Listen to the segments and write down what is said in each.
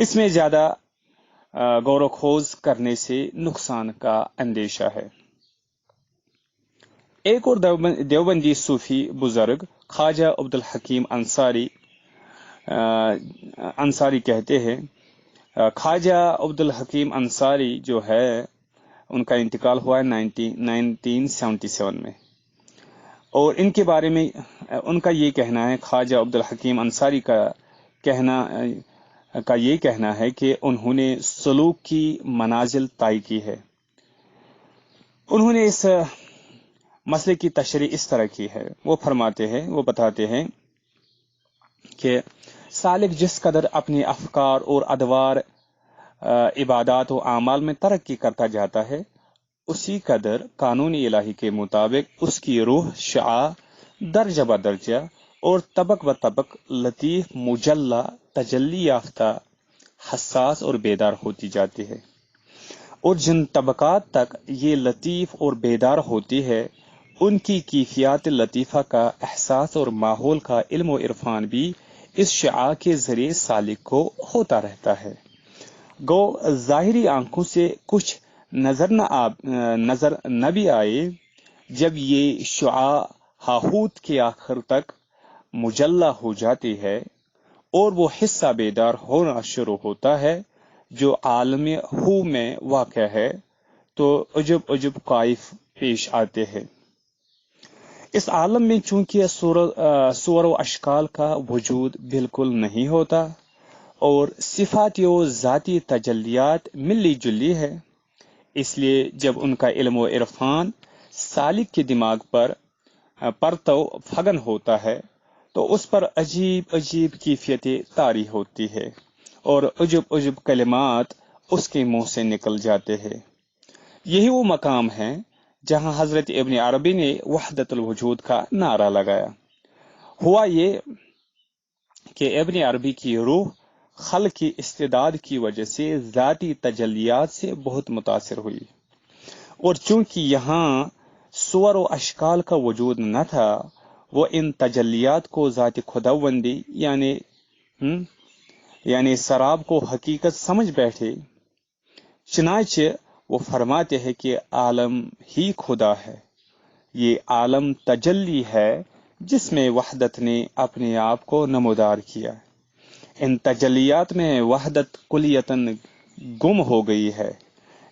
اس میں زیادہ غور و خوض کرنے سے نقصان کا اندیشہ ہے۔ ایک اور دیوبندی صوفی بزرگ خواجہ عبدالحکیم انصاری کہتے ہیں، خواجہ عبدالحکیم انصاری جو ہے ان کا انتقال ہوا ہے 1977 میں، اور ان کے بارے میں ان کا یہ کہنا ہے، خواجہ عبدالحکیم انصاری کا یہ کہنا ہے کہ انہوں نے سلوک کی منازل طے کی ہے۔ انہوں نے اس مسئلے کی تشریح اس طرح کی ہے، وہ بتاتے ہیں کہ سالک جس قدر اپنے افکار اور ادوار عبادات و اعمال میں ترقی کرتا جاتا ہے، اسی قدر قانون الہی کے مطابق اس کی روح شعاع درجہ بدرجہ اور طبق بطبق لطیف مجلہ تجلی یافتہ حساس اور بیدار ہوتی جاتی ہے، اور جن طبقات تک یہ لطیف اور بیدار ہوتی ہے ان کی کیفیات لطیفہ کا احساس اور ماحول کا علم و عرفان بھی اس شعاع کے ذریعے سالک کو ہوتا رہتا ہے۔ گو ظاہری آنکھوں سے کچھ نظر نہ بھی آئے، جب یہ شعاع ہاہوت کے آخر تک مجلہ ہو جاتی ہے اور وہ حصہ بیدار ہونا شروع ہوتا ہے جو عالم ہو میں واقع ہے، تو عجب عجب قائف پیش آتے ہیں۔ اس عالم میں چونکہ صور و اشکال کا وجود بالکل نہیں ہوتا اور صفاتی و ذاتی تجلیات ملی جلی ہے، اس لیے جب ان کا علم و عرفان سالک کے دماغ پر تو فگن ہوتا ہے تو اس پر عجیب عجیب کیفیتیں طاری ہوتی ہے اور عجب عجب کلمات اس کے منہ سے نکل جاتے ہیں۔ یہی وہ مقام ہے جہاں حضرت ابن عربی نے وحدت الوجود کا نعرہ لگایا۔ ہوا یہ کہ ابن عربی کی روح خلق کی استعداد کی وجہ سے ذاتی تجلیات سے بہت متاثر ہوئی، اور چونکہ یہاں صور و اشکال کا وجود نہ تھا، وہ ان تجلیات کو ذات خداوندی یعنی سراب کو حقیقت سمجھ بیٹھے۔ چنانچہ وہ فرماتے ہیں کہ عالم ہی خدا ہے، یہ عالم تجلی ہے جس میں وحدت نے اپنے آپ کو نمودار کیا۔ ان تجلیات میں وحدت کلیتاً گم ہو گئی ہے،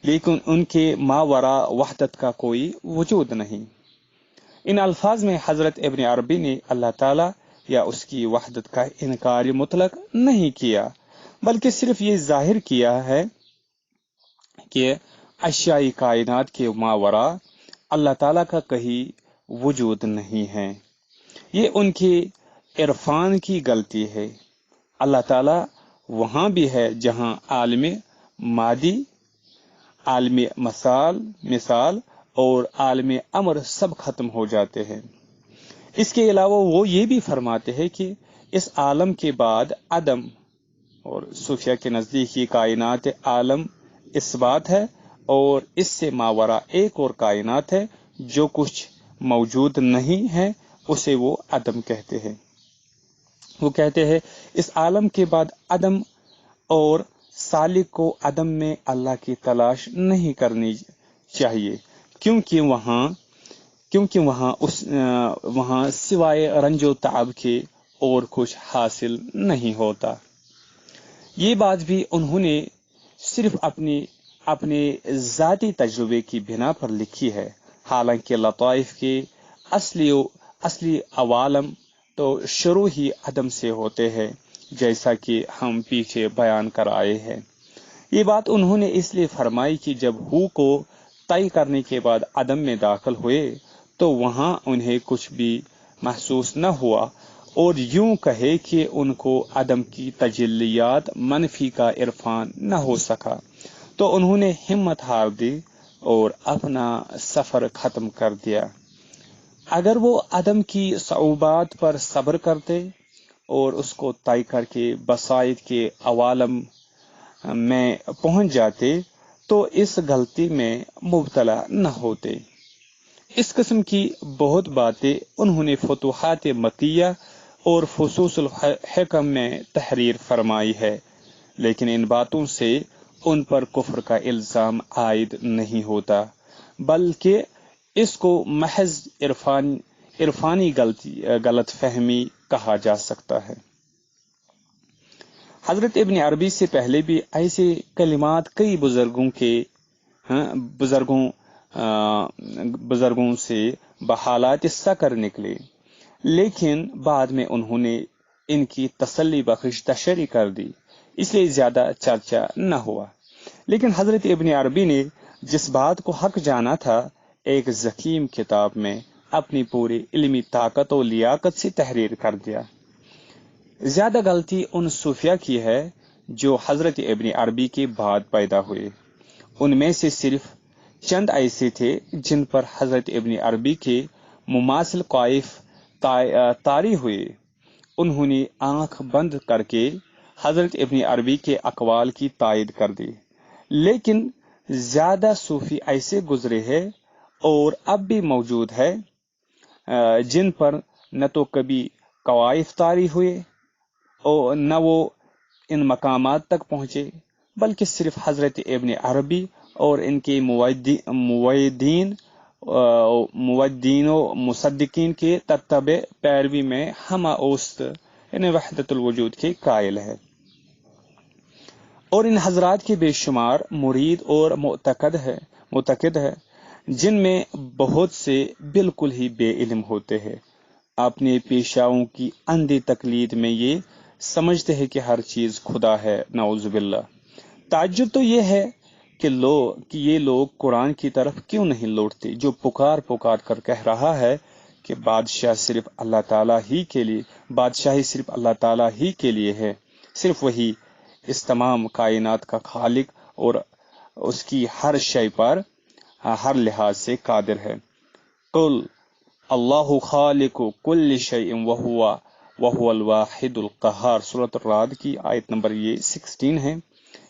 لیکن ان کے ماورا وحدت کا کوئی وجود نہیں۔ ان الفاظ میں حضرت ابن عربی نے اللہ تعالی یا اس کی وحدت کا انکار مطلق نہیں کیا، بلکہ صرف یہ ظاہر کیا ہے کہ اشیائی کائنات کے ماورا اللہ تعالیٰ کا کہیں وجود نہیں ہے۔ یہ ان کے عرفان کی غلطی ہے۔ اللہ تعالیٰ وہاں بھی ہے جہاں عالم مادی، عالم مثال اور عالم امر سب ختم ہو جاتے ہیں۔ اس کے علاوہ وہ یہ بھی فرماتے ہیں کہ اس عالم کے بعد عدم، اور صوفیہ کے نزدیک یہ کائنات عالم اس بات ہے، اور اس سے ماورا ایک اور کائنات ہے جو کچھ موجود نہیں ہے، اسے وہ عدم کہتے ہیں۔ وہ کہتے ہیں اس عالم کے بعد عدم، اور سالک کو عدم میں اللہ کی تلاش نہیں کرنی چاہیے، کیونکہ وہاں سوائے رنج و تعب کے اور کچھ حاصل نہیں ہوتا۔ یہ بات بھی انہوں نے صرف اپنے ذاتی تجربے کی بنا پر لکھی ہے، حالانکہ لطائف کے اصلی عوالم تو شروع ہی عدم سے ہوتے ہیں، جیسا کہ ہم پیچھے بیان کر آئے ہیں۔ یہ بات انہوں نے اس لیے فرمائی کہ جب ہو کو طے کرنے کے بعد عدم میں داخل ہوئے تو وہاں انہیں کچھ بھی محسوس نہ ہوا، اور یوں کہے کہ ان کو عدم کی تجلیات منفی کا عرفان نہ ہو سکا، تو انہوں نے ہمت ہار دی اور اپنا سفر ختم کر دیا۔ اگر وہ عدم کی صعوبات پر صبر کرتے اور اس کو طے کر کے بسائط کے عوالم میں پہنچ جاتے تو اس غلطی میں مبتلا نہ ہوتے۔ اس قسم کی بہت باتیں انہوں نے فتوحات مکیہ اور فصوص الحکم میں تحریر فرمائی ہے۔ لیکن ان باتوں سے ان پر کفر کا الزام عائد نہیں ہوتا، بلکہ اس کو محض عرفانی غلط فہمی کہا جا سکتا ہے۔ حضرت ابن عربی سے پہلے بھی ایسے کلمات کئی بزرگوں سے بحالات سکر نکلے، لیکن بعد میں انہوں نے ان کی تسلی بخش تشریح کر دی، اس لیے زیادہ چرچا نہ ہوا۔ لیکن حضرت ابن عربی نے جس بات کو حق جانا تھا، ایک ضخیم کتاب میں اپنی پوری علمی طاقت و لیاقت سے تحریر کر دیا۔ زیادہ غلطی ان صوفیہ کی ہے جو حضرت ابن عربی کے بعد پیدا ہوئے۔ ان میں سے صرف چند ایسے تھے جن پر حضرت ابن عربی کے مماثل قائف طاری ہوئے۔ انہوں نے آنکھ بند کر کے حضرت ابن عربی کے اقوال کی تائید کر دی، لیکن زیادہ صوفی ایسے گزرے ہیں اور اب بھی موجود ہے جن پر نہ تو کبھی قوائف طاری ہوئے اور نہ وہ ان مقامات تک پہنچے، بلکہ صرف حضرت ابن عربی اور ان کے مودین و مصدقین کے تتبع پیروی میں ہمہ اوست یعنی وحدت الوجود کے قائل ہے، اور ان حضرات کے بے شمار مرید اور معتقد ہے جن میں بہت سے بالکل ہی بے علم ہوتے ہیں، اپنے پیشاؤں کی اندھی تقلید میں یہ سمجھتے ہیں کہ ہر چیز خدا ہے، نعوذ باللہ۔ تعجب تو یہ ہے کہ یہ لوگ قرآن کی طرف کیوں نہیں لوٹتے جو پکار کر کہہ رہا ہے کہ بادشاہی صرف اللہ تعالیٰ ہی کے لیے ہے، صرف وہی اس تمام کائنات کا خالق اور اس کی ہر شے پر ہر لحاظ سے قادر ہے۔ قل اللہ خالق کل شیء وہو الواحد القہار، سورۃ الرعد کی آیت نمبر 16 ہے،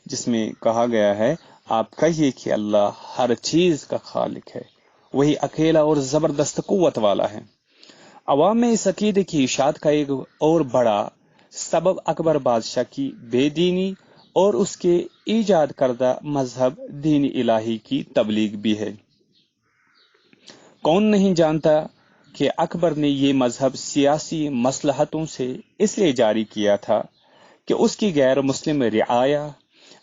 جس میں کہا گیا ہے آپ کہیے کہ اللہ ہر چیز کا خالق ہے، وہی اکیلا اور زبردست قوت والا ہے۔ عوام میں اس عقیدے کی اشاعت کا ایک اور بڑا سبب اکبر بادشاہ کی بے دینی اور اس کے ایجاد کردہ مذہب دین الہی کی تبلیغ بھی ہے۔ کون نہیں جانتا کہ اکبر نے یہ مذہب سیاسی مصلحتوں سے اس لیے جاری کیا تھا کہ اس کی غیر مسلم رعایا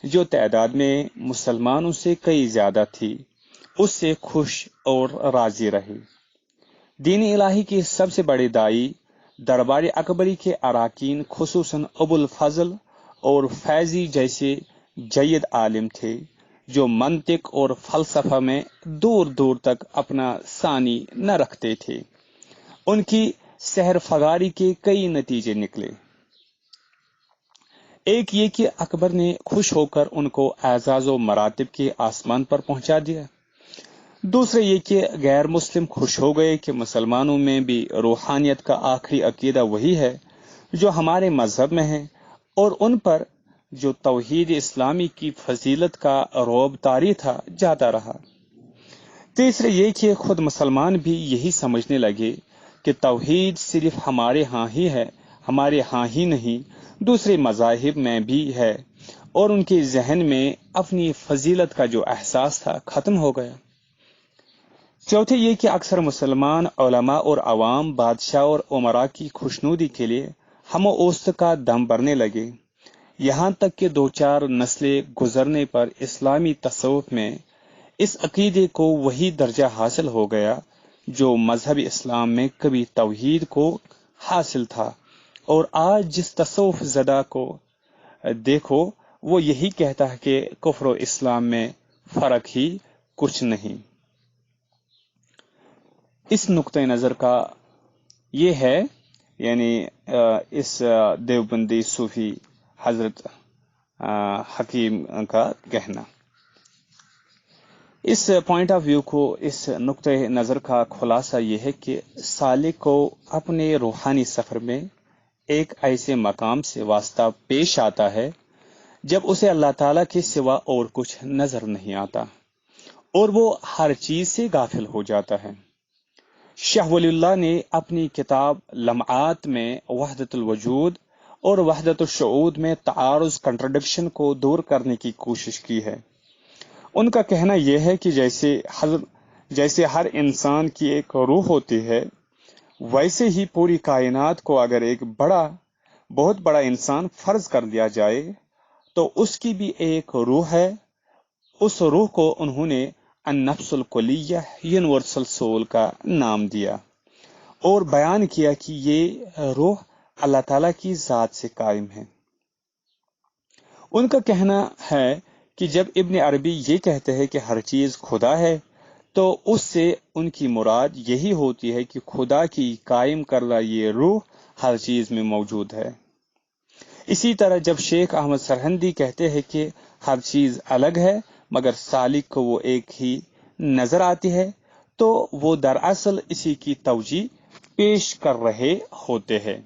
جو تعداد میں مسلمانوں سے کئی زیادہ تھی، اس سے خوش اور راضی رہی۔ دین الہی کے سب سے بڑے دائی دربار اکبری کے اراکین خصوصاً ابو الفضل اور فیضی جیسے جید عالم تھے جو منطق اور فلسفہ میں دور دور تک اپنا ثانی نہ رکھتے تھے۔ ان کی سحر فغاری کے کئی نتیجے نکلے۔ ایک یہ کہ اکبر نے خوش ہو کر ان کو اعزاز و مراتب کے آسمان پر پہنچا دیا۔ دوسرے یہ کہ غیر مسلم خوش ہو گئے کہ مسلمانوں میں بھی روحانیت کا آخری عقیدہ وہی ہے جو ہمارے مذہب میں ہے، اور ان پر جو توحید اسلامی کی فضیلت کا رعب طاری تھا جاتا رہا۔ تیسرے یہ کہ خود مسلمان بھی یہی سمجھنے لگے کہ توحید صرف ہمارے ہاں ہی نہیں دوسرے مذاہب میں بھی ہے، اور ان کے ذہن میں اپنی فضیلت کا جو احساس تھا ختم ہو گیا۔ چوتھے یہ کہ اکثر مسلمان علماء اور عوام بادشاہ اور عمراء کی خوشنودی کے لیے ہم و اوست کا دم بھرنے لگے، یہاں تک کہ 2-4 نسلیں گزرنے پر اسلامی تصوف میں اس عقیدے کو وہی درجہ حاصل ہو گیا جو مذہب اسلام میں کبھی توحید کو حاصل تھا، اور آج جس تصوف زدہ کو دیکھو وہ یہی کہتا ہے کہ کفر و اسلام میں فرق ہی کچھ نہیں۔ اس نقطہ نظر کا یہ ہے، یعنی اس دیوبندی صوفی حضرت حکیم کا کہنا۔ اس پوائنٹ آف ویو کو، اس نقطۂ نظر کا خلاصہ یہ ہے کہ سالک کو اپنے روحانی سفر میں ایک ایسے مقام سے واسطہ پیش آتا ہے جب اسے اللہ تعالیٰ کے سوا اور کچھ نظر نہیں آتا اور وہ ہر چیز سے غافل ہو جاتا ہے۔ شاہ ولی اللہ نے اپنی کتاب لمعات میں وحدت الوجود اور وحدت الشعود میں تعارض کنٹرڈکشن کو دور کرنے کی کوشش کی ہے۔ ان کا کہنا یہ ہے کہ جیسے ہر انسان کی ایک روح ہوتی ہے، ویسے ہی پوری کائنات کو اگر ایک بہت بڑا انسان فرض کر دیا جائے تو اس کی بھی ایک روح ہے۔ اس روح کو انہوں نے النفس الکلیہ یونیورسل سول کا نام دیا اور بیان کیا کہ یہ روح اللہ تعالیٰ کی ذات سے قائم ہے۔ ان کا کہنا ہے کہ جب ابن عربی یہ کہتے ہیں کہ ہر چیز خدا ہے تو اس سے ان کی مراد یہی ہوتی ہے کہ خدا کی قائم کردہ یہ روح ہر چیز میں موجود ہے۔ اسی طرح جب شیخ احمد سرہندی کہتے ہیں کہ ہر چیز الگ ہے مگر سالک کو وہ ایک ہی نظر آتی ہے تو وہ دراصل اسی کی توجیہ پیش کر رہے ہوتے ہیں۔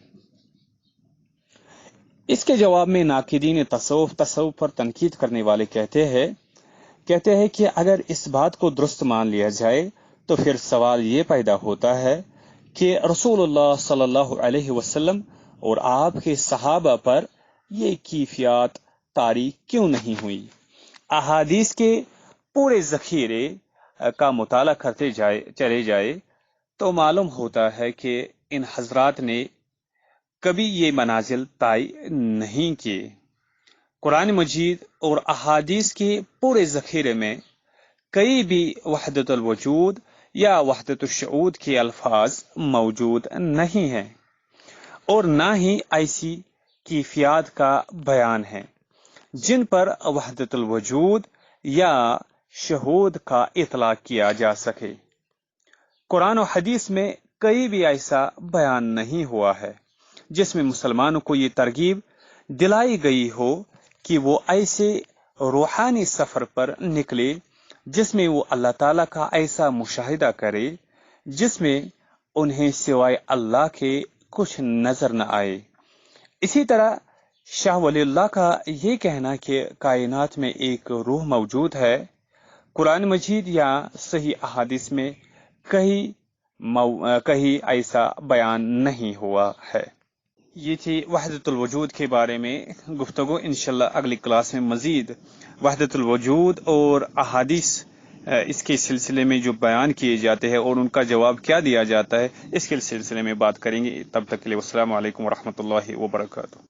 اس کے جواب میں ناقدین تصوف پر تنقید کرنے والے کہتے ہیں کہ اگر اس بات کو درست مان لیا جائے تو پھر سوال یہ پیدا ہوتا ہے کہ رسول اللہ صلی اللہ علیہ وسلم اور آپ کے صحابہ پر یہ کیفیات طاری کیوں نہیں ہوئی؟ احادیث کے پورے ذخیرے کا مطالعہ کرتے چلے جائے تو معلوم ہوتا ہے کہ ان حضرات نے کبھی یہ منازل طے نہیں کیے۔ قرآن مجید اور احادیث کے پورے ذخیرے میں کئی بھی وحدت الوجود یا وحدت الشعود کے الفاظ موجود نہیں ہیں اور نہ ہی ایسی کیفیات کا بیان ہے جن پر وحدت الوجود یا شہود کا اطلاق کیا جا سکے۔ قرآن و حدیث میں کئی بھی ایسا بیان نہیں ہوا ہے جس میں مسلمانوں کو یہ ترغیب دلائی گئی ہو کہ وہ ایسے روحانی سفر پر نکلے جس میں وہ اللہ تعالیٰ کا ایسا مشاہدہ کرے جس میں انہیں سوائے اللہ کے کچھ نظر نہ آئے۔ اسی طرح شاہ ولی اللہ کا یہ کہنا کہ کائنات میں ایک روح موجود ہے قرآن مجید یا صحیح احادیث میں کہیں ایسا بیان نہیں ہوا ہے۔ یہ تھی وحدت الوجود کے بارے میں گفتگو۔ انشاءاللہ اگلی کلاس میں مزید وحدت الوجود اور احادیث اس کے سلسلے میں جو بیان کیے جاتے ہیں اور ان کا جواب کیا دیا جاتا ہے اس کے سلسلے میں بات کریں گے۔ تب تک کے لیے السلام علیکم ورحمۃ اللہ وبرکاتہ۔